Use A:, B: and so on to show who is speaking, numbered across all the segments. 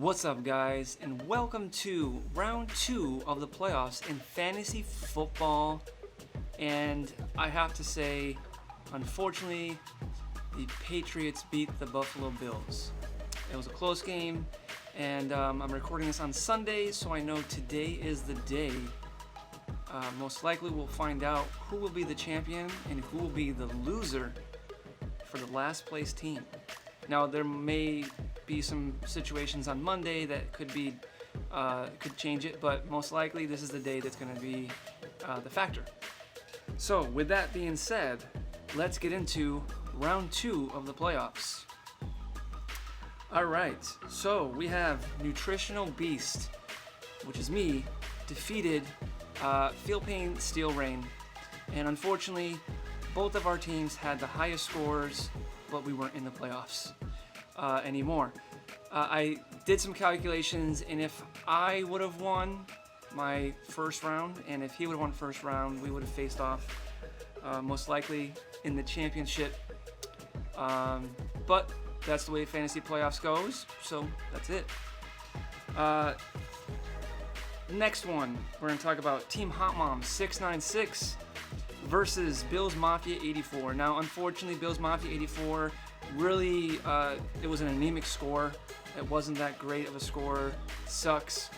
A: What's up, guys, and welcome to round 2 of the playoffs in fantasy football. And I have to say, unfortunately, the Patriots beat the Buffalo Bills. It was a close game, and I'm recording this on Sunday, so I know today is the day. Most likely we'll find out who will be the champion and who will be the loser for the last place team. Now, there may be some situations on Monday that could change it, but most likely this is the day that's going to be the factor. So with that being said, let's get into round 2 of the playoffs. Alright, so we have Nutritional Beast, which is me, defeated Feel Pain Steel Rain, and unfortunately both of our teams had the highest scores, but we weren't in the playoffs anymore. I did some calculations, and if I would have won my first round, and if he would have won first round, we would have faced off most likely in the championship. But that's the way fantasy playoffs goes, so that's it. Next one, we're going to talk about Team Hot Mom 696 versus Bills Mafia 84. Now, unfortunately, Bills Mafia 84 really, it was an anemic score. It wasn't that great of a score. Sucks.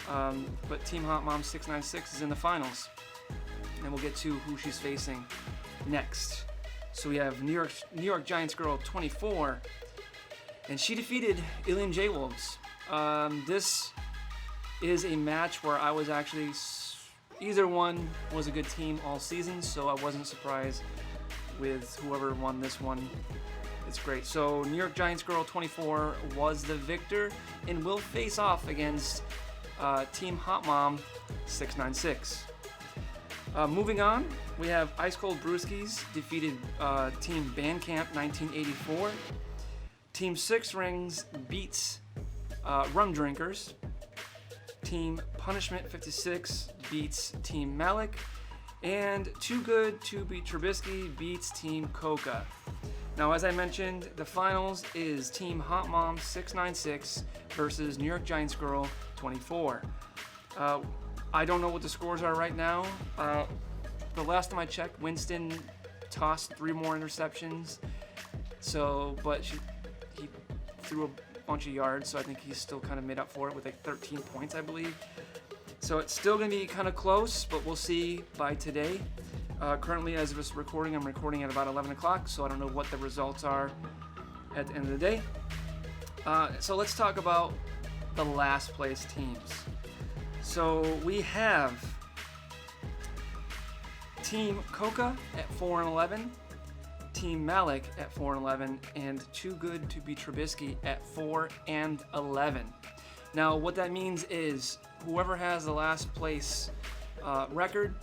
A: But Team Hot Mom 696 is in the finals, and we'll get to who she's facing next. So we have New York Giants Girl 24, and she defeated Alien J Wolves. This is a match where I was actually either one was a good team all season, so I wasn't surprised with whoever won this one. It's great. So New York Giants Girl 24 was the victor and will face off against Team Hot Mom 696. Moving on, we have Ice Cold Brewskis defeated Team Bandcamp 1984. Team Six Rings beats Rum Drinkers. Team Punishment 56 beats Team Malik. And Too Good to Be Trubisky beats Team Coca. Now, as I mentioned, the finals is Team Hot Mom 696 versus New York Giants Girl 24. I don't know what the scores are right now. The last time I checked, Winston tossed 3 more interceptions. But he threw a bunch of yards, so I think he's still kind of made up for it with like 13 points, I believe. So it's still going to be kind of close, but we'll see by today. Currently, as of this recording, I'm recording at about 11 o'clock, so I don't know what the results are at the end of the day. So let's talk about the last place teams. So we have Team Coca at 4-11, Team Malik at 4-11, and Too Good to Be Trubisky at 4-11. Now, what that means is whoever has the last place record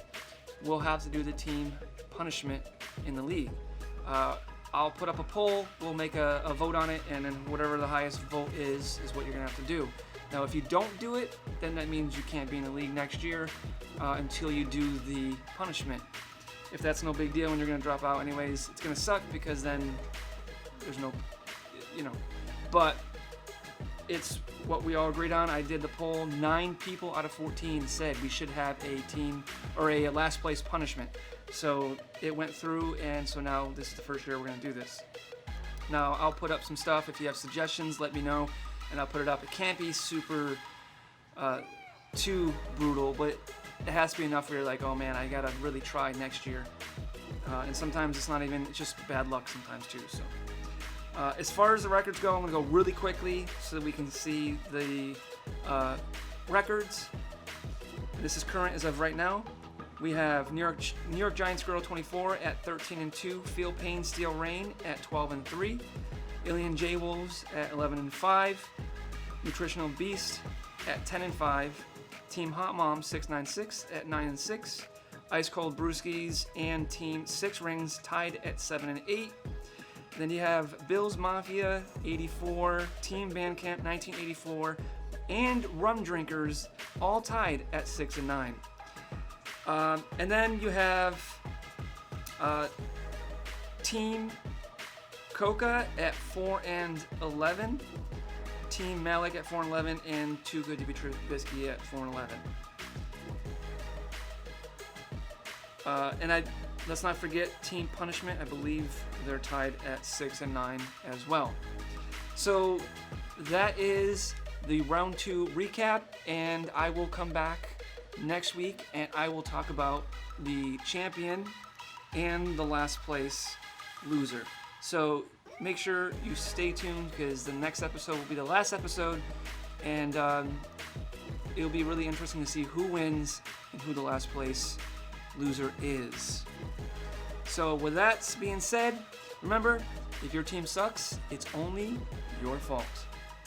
A: will have to do the team punishment in the league. I'll put up a poll, we'll make a vote on it, and then whatever the highest vote is what you're gonna have to do. Now, if you don't do it, then that means you can't be in the league next year until you do the punishment. If that's no big deal and you're gonna drop out anyways, it's gonna suck because then there's no, but it's what we all agreed on. I did the poll. 9 people out of 14 said we should have a team or a last place punishment. So it went through, and so now this is the first year we're going to do this. Now, I'll put up some stuff. If you have suggestions, let me know, and I'll put it up. It can't be super too brutal, but it has to be enough where you're like, oh man, I got to really try next year. And sometimes it's not even, it's just bad luck sometimes too. So. As far as the records go, I'm going to go really quickly so that we can see the records. This is current as of right now. We have New York Giants Girl 24 at 13-2, Feel Pain Steel Rain at 12-3, Alien J Wolves at 11-5, Nutritional Beast at 10-5, Team Hot Mom 696 at 9-6, Ice Cold Brewskis and Team Six Rings tied at 7-8. Then you have Bills Mafia 84, Team Bandcamp 1984, and Rum Drinkers all tied at 6-9. And then you have Team Coca at 4-11, Team Malik at 4-11, and Too Good to Be Trubisky at 4-11. And let's not forget Team Punishment. I believe they're tied at 6-9 as well. So that is the round 2 recap, and I will come back next week and I will talk about the champion and the last place loser. So make sure you stay tuned, because the next episode will be the last episode, and it'll be really interesting to see who wins and who the last place loser is. So with that being said, remember, if your team sucks, it's only your fault.